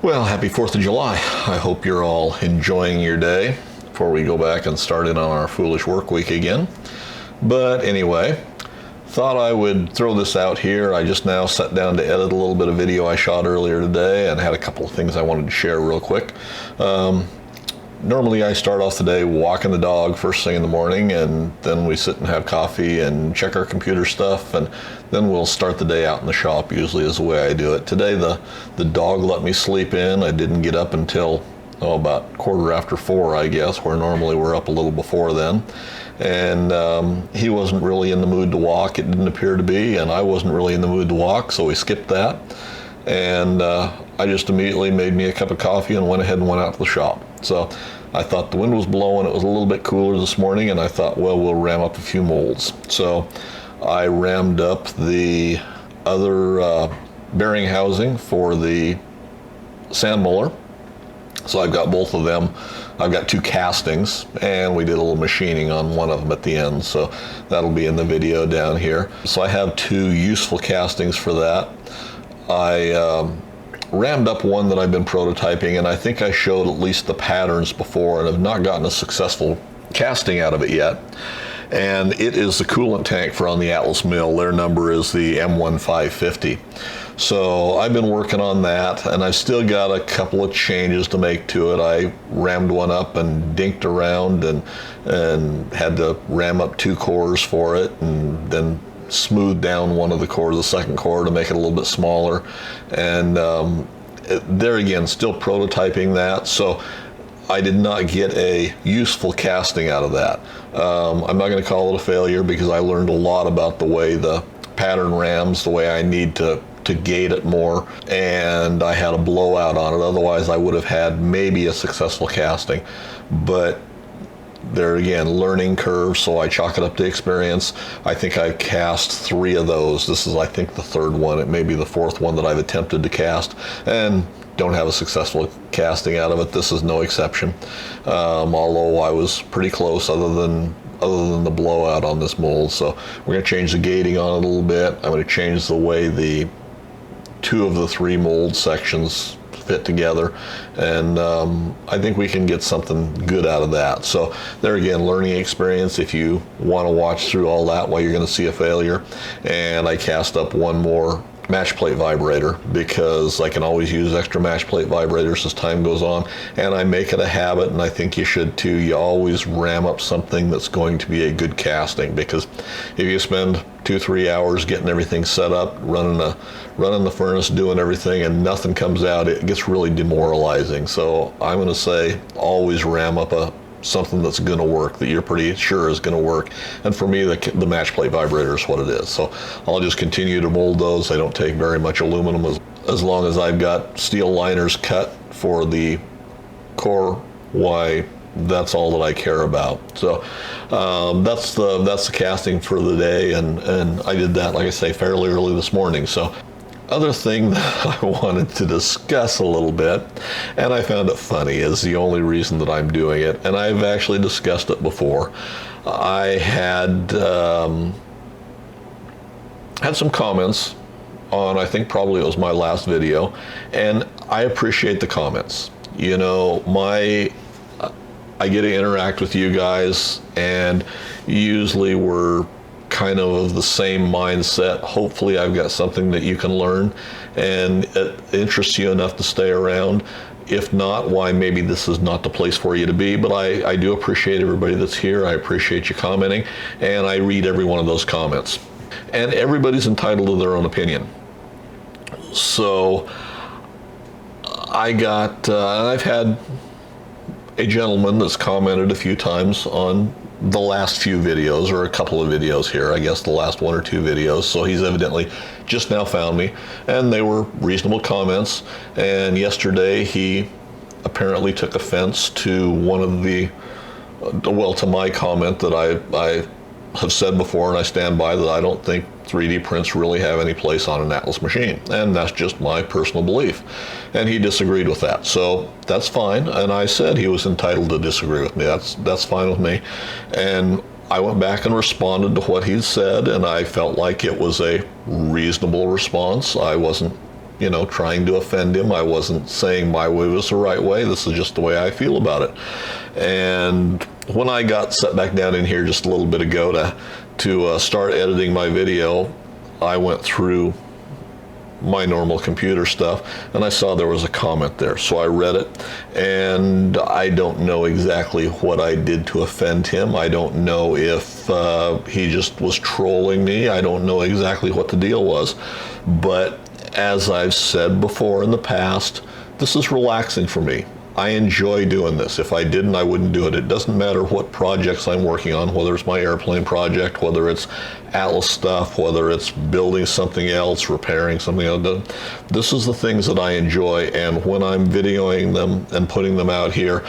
Well, happy 4th of July. I hope you're all enjoying your day before we go back and start in on our foolish work week again. But anyway, thought I would throw this out here. I just now sat down to edit a little bit of video I shot earlier today and had a couple of things I wanted to share real quick. Normally I start off the day walking the dog first thing in the morning, and then we sit and have coffee and check our computer stuff, and then we'll start the day out in the shop, usually is the way I do it. Today the dog let me sleep in. I didn't get up until about 4:15, I guess, where normally we're up a little before then. And he wasn't really in the mood to walk. It didn't appear to be, and I wasn't really in the mood to walk, so we skipped that. And I just immediately made me a cup of coffee and went ahead and went out to the shop. So I thought the wind was blowing, it was a little bit cooler this morning, and I thought, well, we'll ram up a few molds. So I rammed up the other bearing housing for the sand muller. So I've got both of them. I've got two castings, and we did a little machining on one of them at the end, so that'll be in the video down here. So I have two useful castings for that. I rammed up one that I've been prototyping, and I think I showed at least the patterns before and have not gotten a successful casting out of it yet. And it is the coolant tank for on the Atlas mill. Their number is the M1550. So I've been working on that, and I've still got a couple of changes to make to it. I rammed one up and dinked around and had to ram up two cores for it, and then smooth down one of the cores, the second core, to make it a little bit smaller. And there again, still prototyping that. So I did not get a useful casting out of that. I'm not going to call it a failure, because I learned a lot about the way the pattern rams, the way I need to gate it more, and I had a blowout on it. Otherwise I would have had maybe a successful casting. But there again, learning curve, so I chalk it up to experience. I think I've cast 3 of those. This is, I think, the 3rd one. It may be the 4th one that I've attempted to cast, and don't have a successful casting out of it. This is no exception. Although I was pretty close, other than the blowout on this mold. So we're going to change the gating on it a little bit. I'm going to change the way the 2 of the 3 mold sections fit together, and I think we can get something good out of that. So there again, learning experience if you want to watch through all that while you're going to see a failure. And I cast up one more match plate vibrator, because I can always use extra match plate vibrators as time goes on, and I make it a habit, and I think you should too. You always ram up something that's going to be a good casting, because if you spend 2-3 hours getting everything set up, running the furnace, doing everything, and nothing comes out, it gets really demoralizing. So I'm going to say always ram up something that's going to work, that you're pretty sure is going to work. And for me, the match plate vibrator is what it is. So I'll just continue to mold those. They don't take very much aluminum, as long as I've got steel liners cut for the core. Why, that's all that I care about. So that's the casting for the day, and I did that, like I say, fairly early this morning. So other thing that I wanted to discuss a little bit, and I found it funny, is the only reason that I'm doing it, and I've actually discussed it before. I had some comments on, I think probably it was my last video, and I appreciate the comments. You know, I get to interact with you guys, and usually we're kind of the same mindset. Hopefully I've got something that you can learn and it interests you enough to stay around. If not, why, maybe this is not the place for you to be. But I do appreciate everybody that's here. I appreciate you commenting, and I read every one of those comments. And everybody's entitled to their own opinion. So I've had a gentleman that's commented a few times on the last few videos, or a couple of videos here, I guess the last 1 or 2 videos. So he's evidently just now found me, and they were reasonable comments. And yesterday he apparently took offense to one of to my comment that I have said before, and I stand by, that I don't think 3D prints really have any place on an Atlas machine, and that's just my personal belief. And he disagreed with that, so that's fine. And I said he was entitled to disagree with me. That's fine with me. And I went back and responded to what he said, and I felt like it was a reasonable response. I wasn't you know, trying to offend him. I wasn't saying my way was the right way. This is just the way I feel about it. And when I got set back down in here just a little bit ago to start editing my video, I went through my normal computer stuff and I saw there was a comment there. So I read it, and I don't know exactly what I did to offend him. I don't know if he just was trolling me. I don't know exactly what the deal was. But as I've said before in the past, this is relaxing for me. I enjoy doing this. If I didn't, I wouldn't do it. It doesn't matter what projects I'm working on, whether it's my airplane project, whether it's Atlas stuff, whether it's building something else, repairing something else. This is the things that I enjoy, and when I'm videoing them and putting them out here,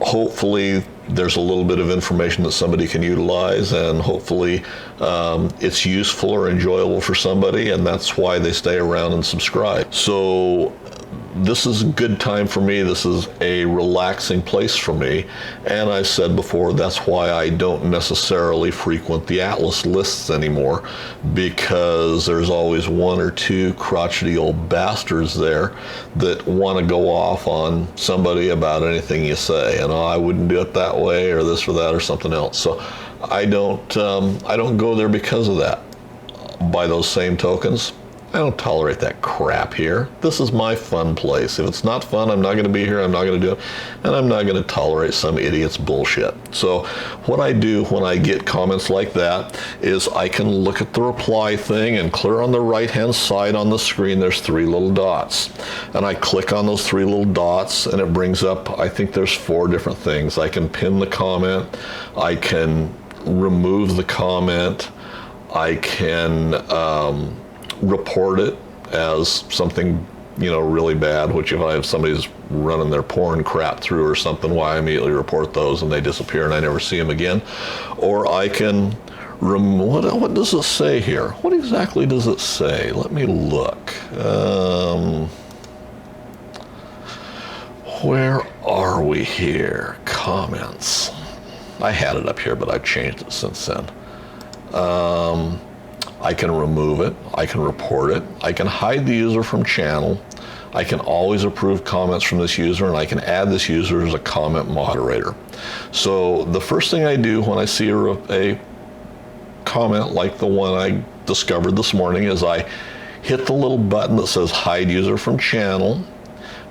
hopefully there's a little bit of information that somebody can utilize, and hopefully it's useful or enjoyable for somebody, and that's why they stay around and subscribe. So this is a good time for me. This is a relaxing place for me. And I've said before, that's why I don't necessarily frequent the Atlas lists anymore, because there's always one or two crotchety old bastards there that want to go off on somebody about anything you say. And I wouldn't do it that way, or this or that or something else. So I don't go there because of that. By those same tokens, I don't tolerate that crap here. This is my fun place. If it's not fun, I'm not going to be here. I'm not going to do it. And I'm not going to tolerate some idiot's bullshit. So what I do when I get comments like that is I can look at the reply thing, and clear on the right-hand side on the screen, there's 3 little dots. And I click on those 3 little dots, and it brings up, I think there's 4 different things. I can pin the comment. I can remove the comment. I can report it as something, you know, really bad, which if I have somebody's running their porn crap through or something, why I immediately report those and they disappear and I never see them again. Or I can what does it say here? What exactly does it say? Let me look. Where are we here? Comments. I had it up here, but I've changed it since then. I can remove it, I can report it, I can hide the user from channel, I can always approve comments from this user, and I can add this user as a comment moderator. So the first thing I do when I see a comment like the one I discovered this morning is I hit the little button that says hide user from channel,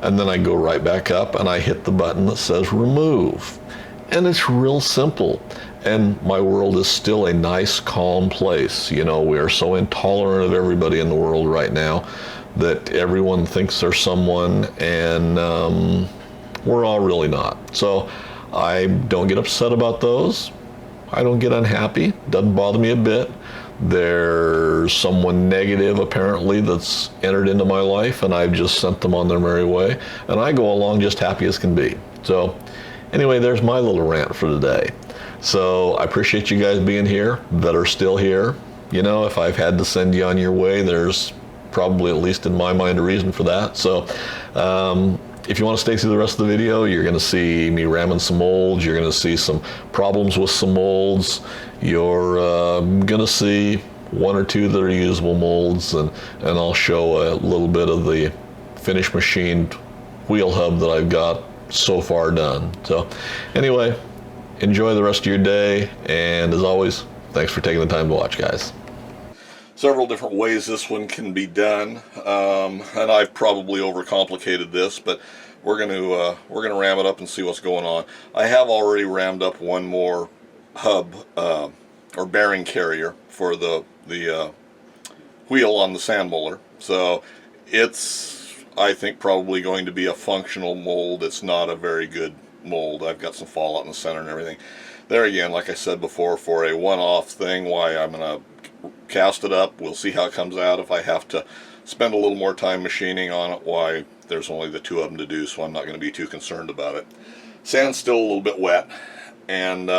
and then I go right back up and I hit the button that says remove. And it's real simple. And my world is still a nice, calm place. You know, we are so intolerant of everybody in the world right now that everyone thinks they're someone, and we're all really not. So I don't get upset about those. I don't get unhappy. Doesn't bother me a bit. There's someone negative apparently that's entered into my life, and I've just sent them on their merry way, and I go along just happy as can be. So anyway, there's my little rant for today. So I appreciate you guys being here that are still here. You know, if I've had to send you on your way, there's probably, at least in my mind, a reason for that. So if you want to stay through the rest of the video, you're going to see me ramming some molds. You're going to see some problems with some molds. You're going to see 1 or 2 that are usable molds, and I'll show a little bit of the finished machined wheel hub that I've got so far done. So anyway, enjoy the rest of your day, and as always, thanks for taking the time to watch, guys. Several different ways this one can be done, and I've probably overcomplicated this, but we're gonna ram it up and see what's going on. I have already rammed up one more hub or bearing carrier for the wheel on the sand muller, so it's, I think, probably going to be a functional mold. It's not a very good mold. I've got some fallout in the center and everything. There again, like I said before, for a one-off thing, why I'm going to cast it up. We'll see how it comes out. If I have to spend a little more time machining on it, why, there's only the 2 of them to do, so I'm not going to be too concerned about it. Sand's still a little bit wet, and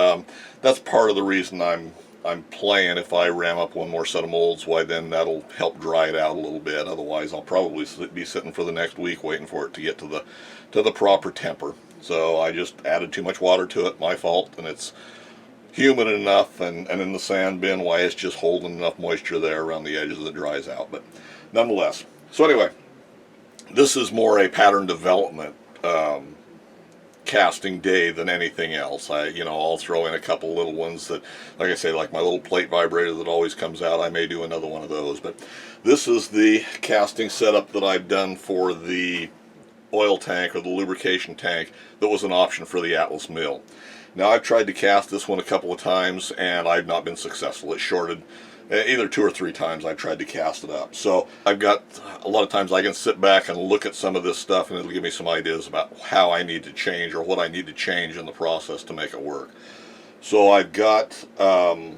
that's part of the reason I'm playing. If I ram up one more set of molds, why then that'll help dry it out a little bit. Otherwise I'll probably be sitting for the next week waiting for it to get to the proper temper. So I just added too much water to it, my fault, and it's humid enough, and in the sand bin, why, it's just holding enough moisture there around the edges that it dries out. But nonetheless, So anyway, this is more a pattern development casting day than anything else. I'll throw in a couple little ones that, like I say, like my little plate vibrator that always comes out. I may do another one of those. But this is the casting setup that I've done for the oil tank or the lubrication tank that was an option for the Atlas mill. Now I've tried to cast this one a couple of times and I've not been successful. It shorted either 2 or 3 times I've tried to cast it up. So I've got, a lot of times I can sit back and look at some of this stuff and it'll give me some ideas about how I need to change or what I need to change in the process to make it work. So I've got, the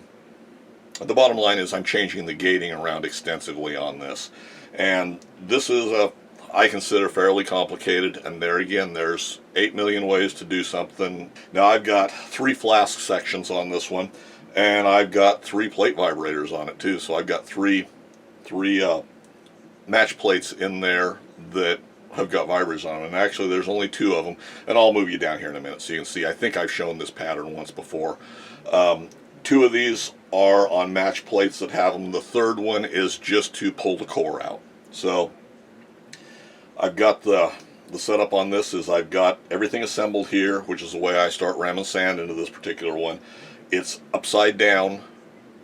bottom line is I'm changing the gating around extensively on this. And this is I consider fairly complicated, and there again, there's 8 million ways to do something. Now I've got 3 flask sections on this one, and I've got 3 plate vibrators on it too. So I've got three match plates in there that have got vibrators on them. And actually there's only 2 of them, and I'll move you down here in a minute so you can see. I think I've shown this pattern once before. 2 of these are on match plates that have them. The third one is just to pull the core out. So I've got the setup on this is I've got everything assembled here, which is the way I start ramming sand into this particular one. It's upside down.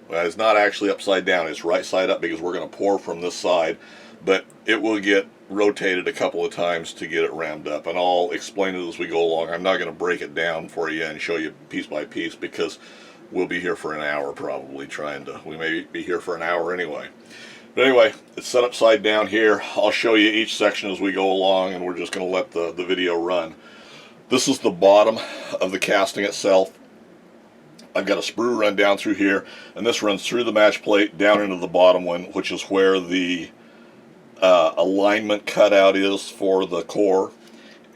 Well, it's not actually upside down, it's right side up because we're going to pour from this side, but it will get rotated a couple of times to get it rammed up, and I'll explain it as we go along. I'm not going to break it down for you and show you piece by piece because we'll be here for an hour probably we may be here for an hour anyway. But anyway, it's set upside down here. I'll show you each section as we go along, and we're just going to let the video run. This is the bottom of the casting itself. I've got a sprue run down through here, and this runs through the match plate down into the bottom one, which is where the alignment cutout is for the core,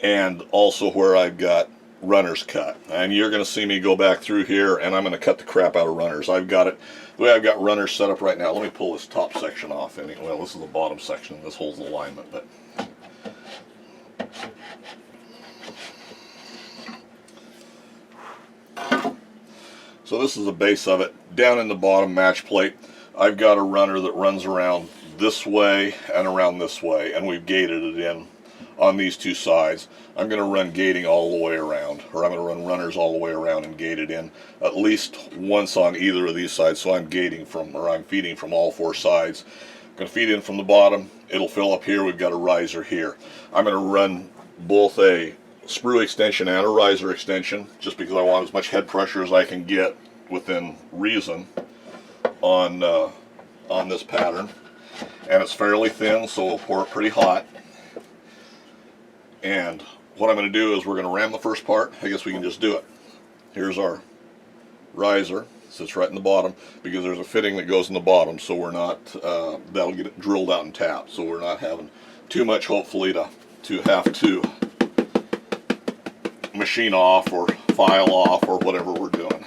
and also where I've got runners cut. And you're going to see me go back through here, and I'm going to cut the crap out of runners. I've got it the way I've got runners set up right now. Let me pull this top section off. Well, this is the bottom section. This holds the alignment, but so this is the base of it. Down in the bottom match plate, I've got a runner that runs around this way and around this way, and we've gated it in on these 2 sides. I'm going to run gating all the way around, or I'm going to run runners all the way around and gate it in at least once on either of these sides. So I'm gating from, or I'm feeding from all 4 sides. I'm going to feed in from the bottom. It'll fill up here. We've got a riser here. I'm going to run both a sprue extension and a riser extension just because I want as much head pressure as I can get within reason on this pattern. And it's fairly thin, so we'll pour it pretty hot. And what I'm going to do is we're going to ram the first part. I guess we can just do it. Here's our riser. Sits right in the bottom because there's a fitting that goes in the bottom, so we're not, that'll get it drilled out and tapped. So we're not having too much, hopefully, to have to machine off or file off or whatever we're doing.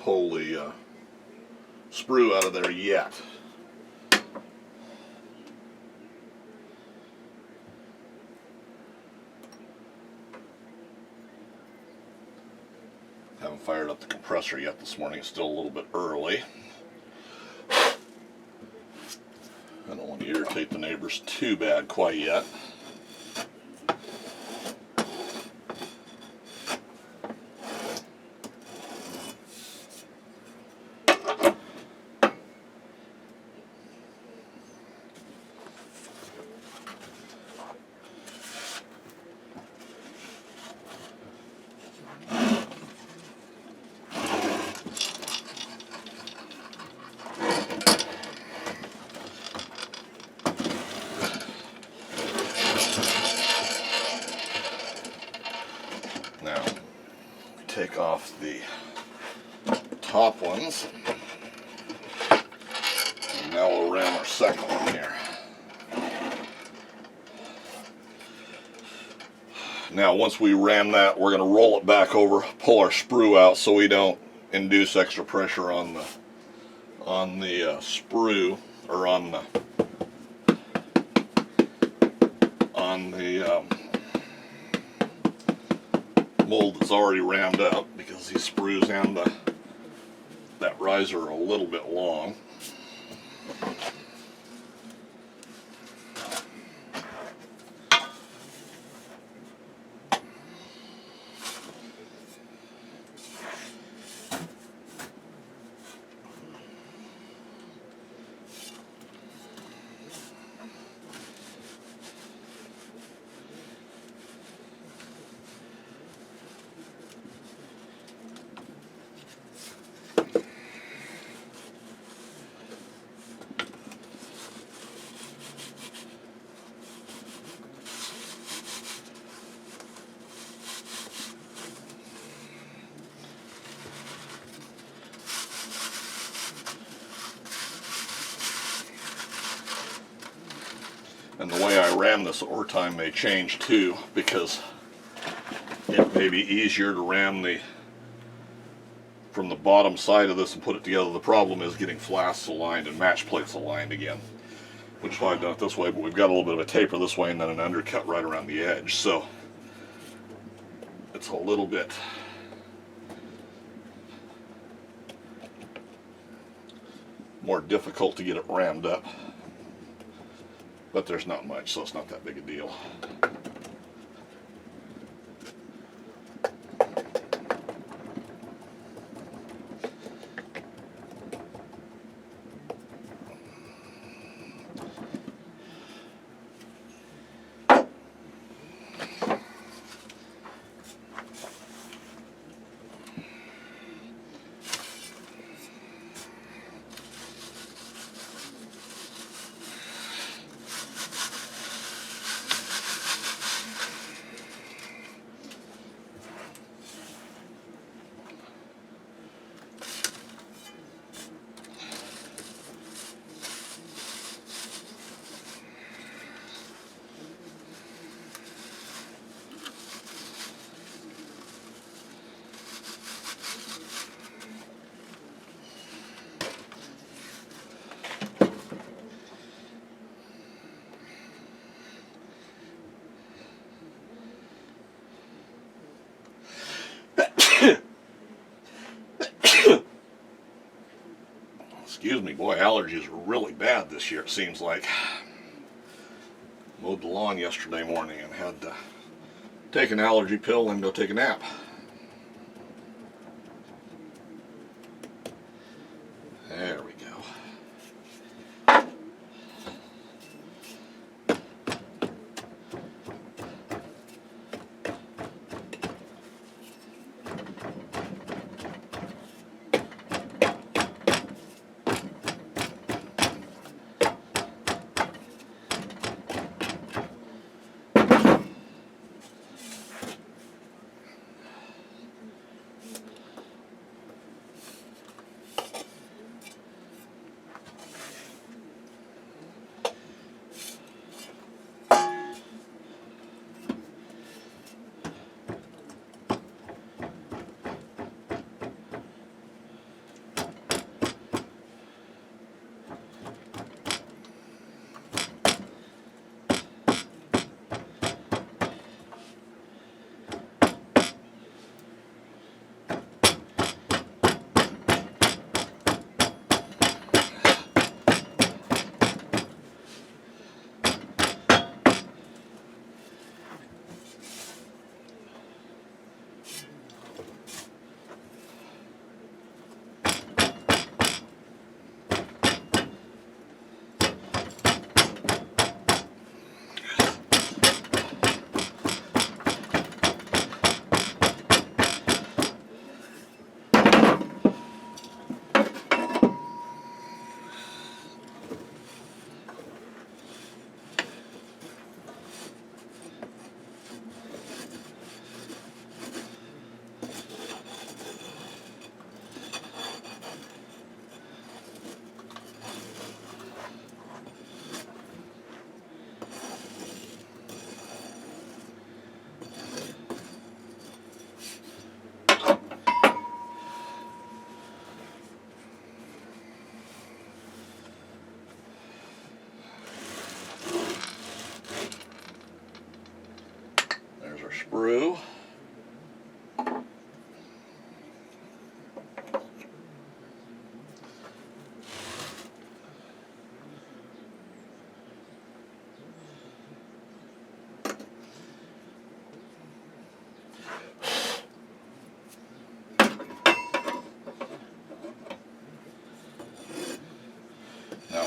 pull the sprue out of there yet. Haven't fired up the compressor yet this morning. It's still a little bit early. I don't want to irritate the neighbors too bad quite yet. Now, we take off the top ones, and now we'll ram our second one here. Now, once we ram that, we're going to roll it back over, pull our sprue out so we don't induce extra pressure on the sprue, or on the mold that's already rammed up, because these sprues and that riser are a little bit long. And the way I ram this over time may change too, because it may be easier to ram from the bottom side of this and put it together. The problem is getting flasks aligned and match plates aligned again, which is why I've done it this way, but we've got a little bit of a taper this way and then an undercut right around the edge, so it's a little bit more difficult to get it rammed up. But there's not much, so it's not that big a deal. Excuse me, boy, allergies are really bad this year, it seems like. Mowed the lawn yesterday morning and had to take an allergy pill and go take a nap. There we go.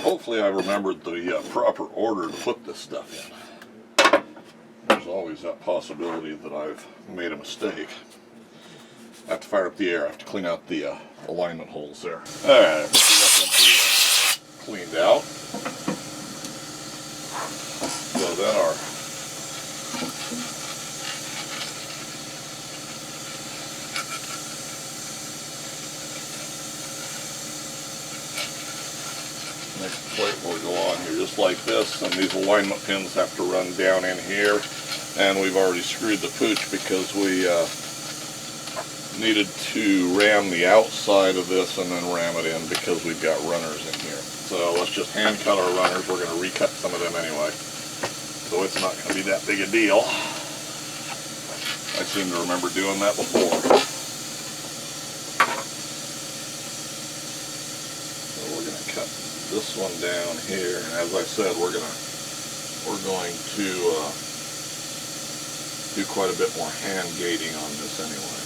Hopefully I remembered the proper order to put this stuff in. There's always that possibility that I've made a mistake. I have to fire up the air. I have to clean out the alignment holes there. Alright, cleaned out. So then our next plate will go on here just like this, and these alignment pins have to run down in here, and we've already screwed the pooch because we needed to ram the outside of this and then ram it in because we've got runners in here. So let's just hand cut our runners. We're going to recut some of them anyway, so it's not going to be that big a deal. I seem to remember doing that before. So we're going to cut this one down here, and as I said, we're going to do quite a bit more hand gating on this anyway.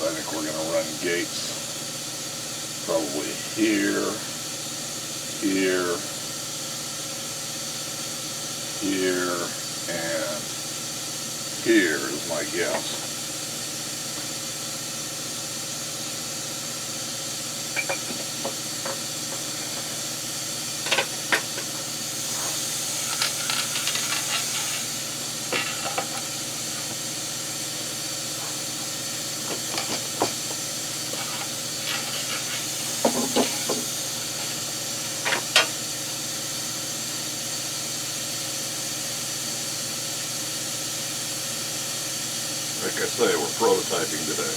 I think we're going to run gates probably here, here, here, and here is my guess. Like I say, we're prototyping today.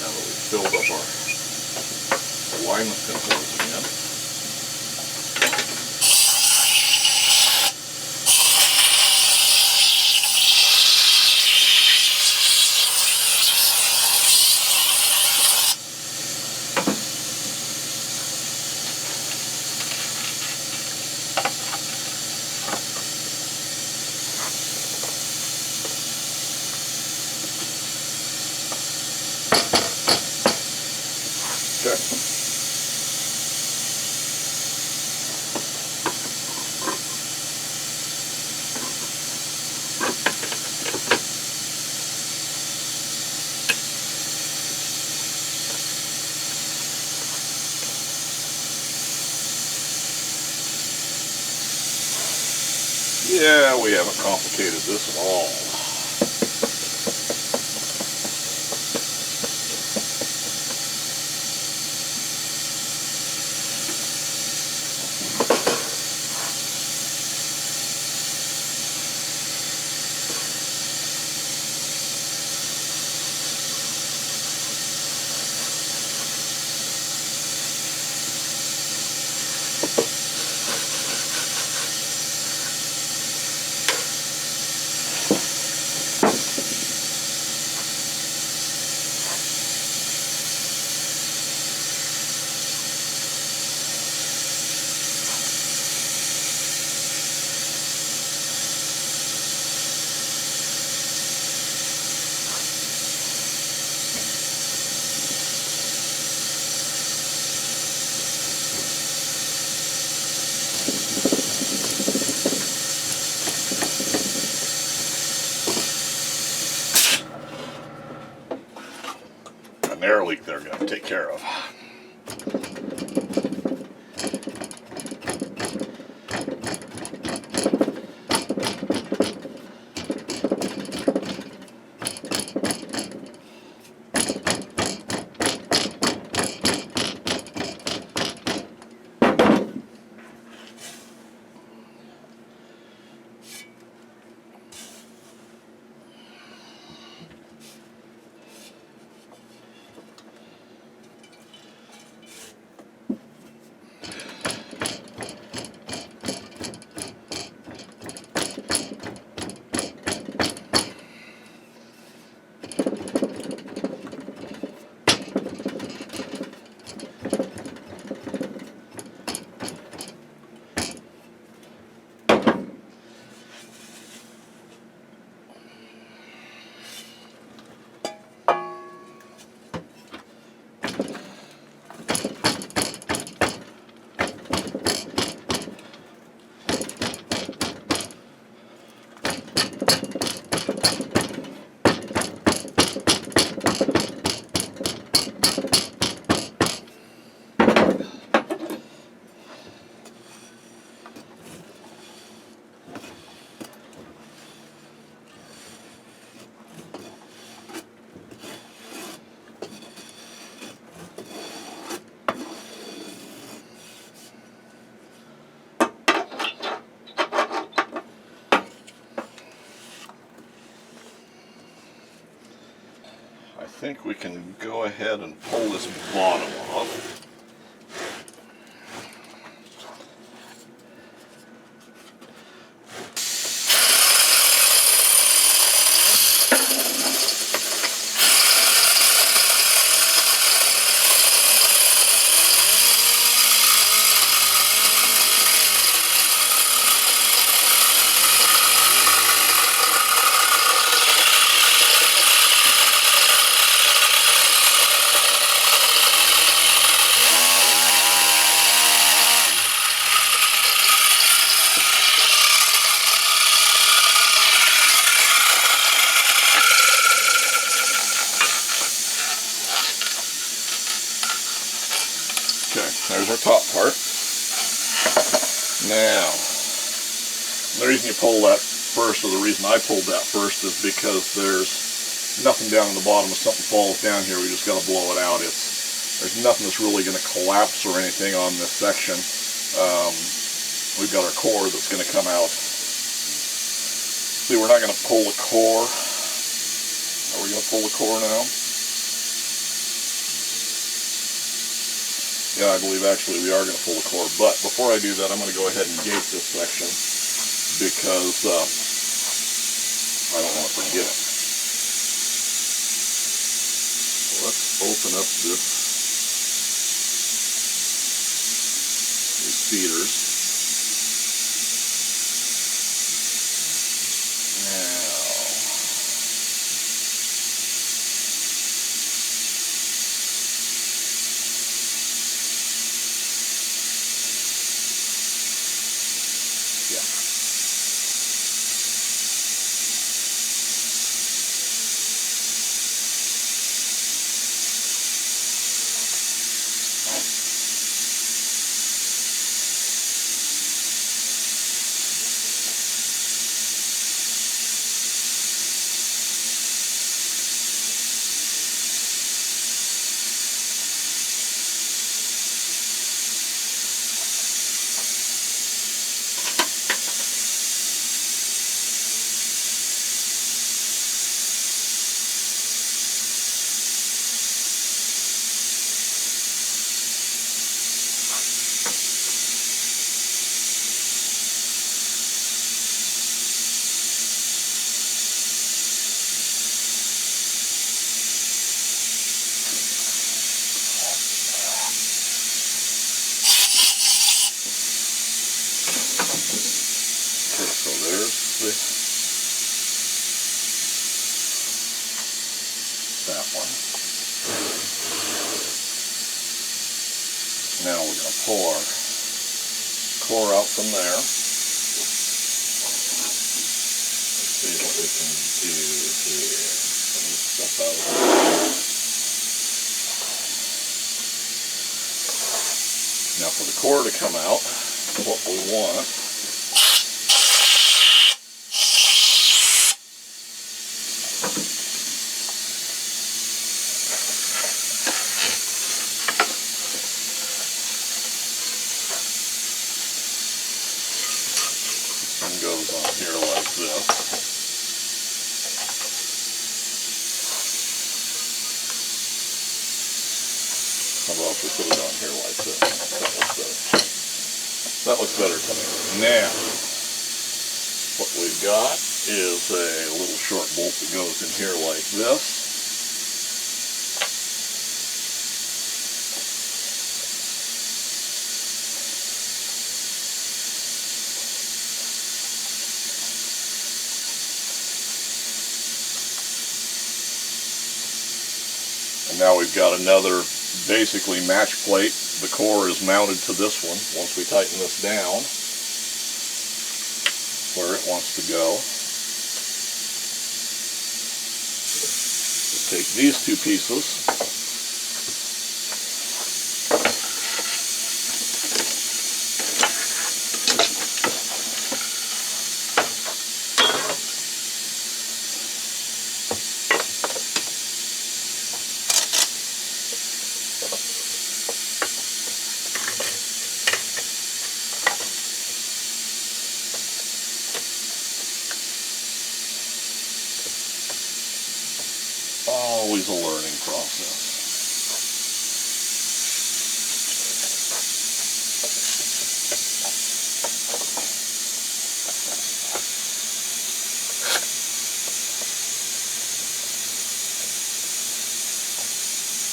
Now that we've filled up our alignment pins again, yeah, we haven't complicated this at all. An air leak they're going to take care of. think we can go ahead and pull this bottom off. Okay, there's our top part. Now, the reason you pull that first, or the reason I pulled that first, is because there's nothing down in the bottom. If something falls down here, we just got to blow it out. There's nothing that's really going to collapse or anything on this section. We've got our core that's going to come out. See, we're not going to pull the core. Are we going to pull the core now? Yeah, I believe actually we are going to pull the core, but before I do that, I'm going to go ahead and gate this section because I don't want to forget it. So let's open up these feeders. So there's that one. Now we're going to pull our core out from there. Let's see what we can do here. Let me step out of there. Now for the core to come out, what we want goes on here like this. How about if we put it on here like this? That looks better. That looks better to me. Now, what we've got is a little short bolt that goes in here like this. And now we've got another basically match plate. The core is mounted to this one. Once we tighten this down where it wants to go, just take these two pieces . always a learning process.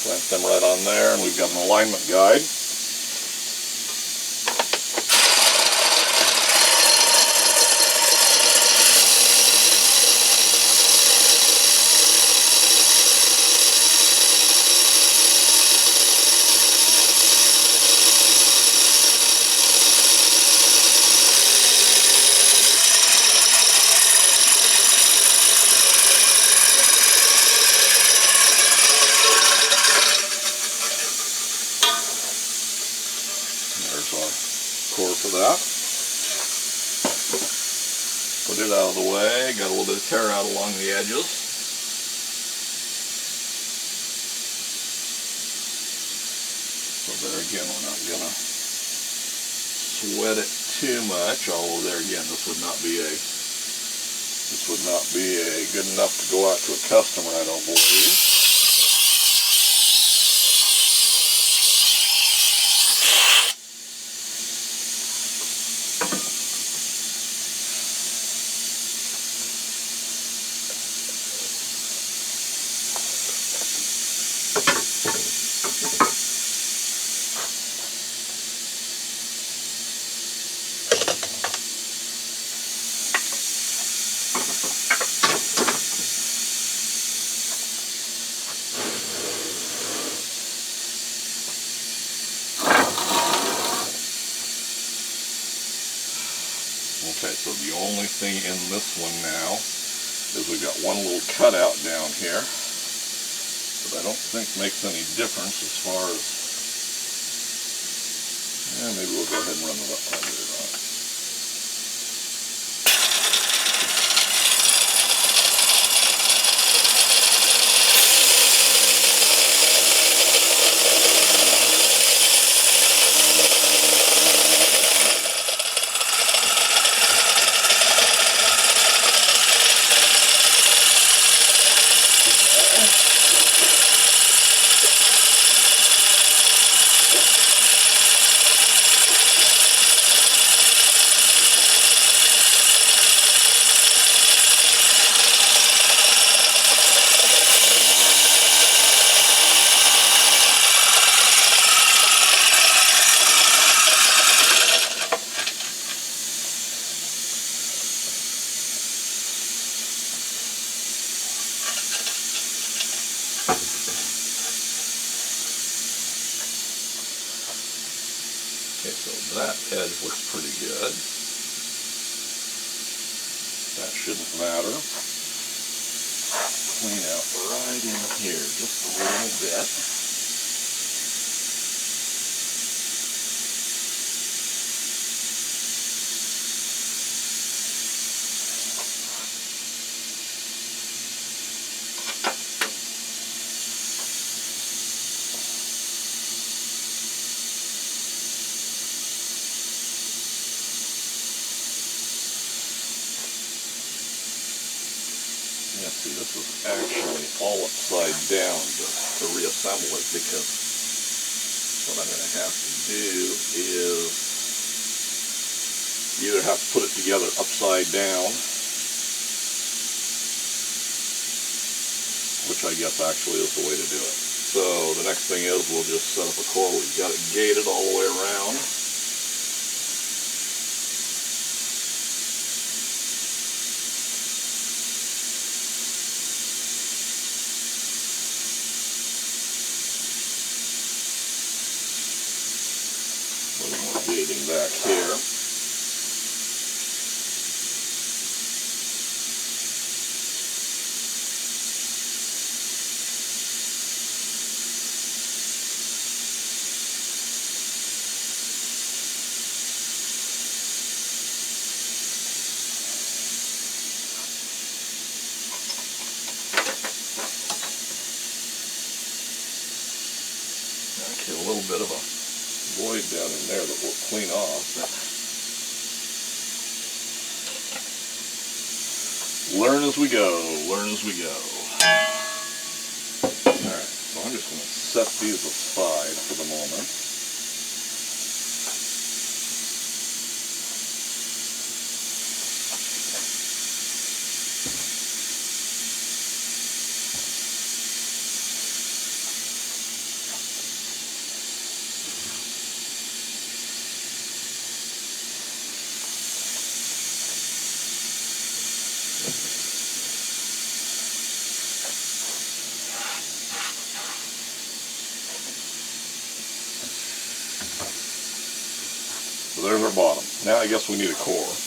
Plant them right on there, and we've got an alignment guide. There's our core for that. Put it out of the way. Got a little bit of tear out along the edges. So there again, we're not going to sweat it too much. Although there again, this would not be a good enough to go out to a customer, I don't believe. Okay, so the only thing in this one now is we've got one little cutout down here, but I don't think makes any difference as far as, maybe we'll go ahead and run the vibrator on it. Okay, so that edge looks pretty good. That shouldn't matter. Clean out right in here just a little bit. Yeah, see, this is actually all upside down to reassemble it, because what I'm going to have to do is either have to put it together upside down, which I guess actually is the way to do it. So the next thing is we'll just set up a core. We've got it gated all the way around. Gating back here. Okay, a little bit of a void down in there that we'll clean off. Learn as we go, learn as we go. set these aside for the moment. So there's our bottom. Now I guess we need a core.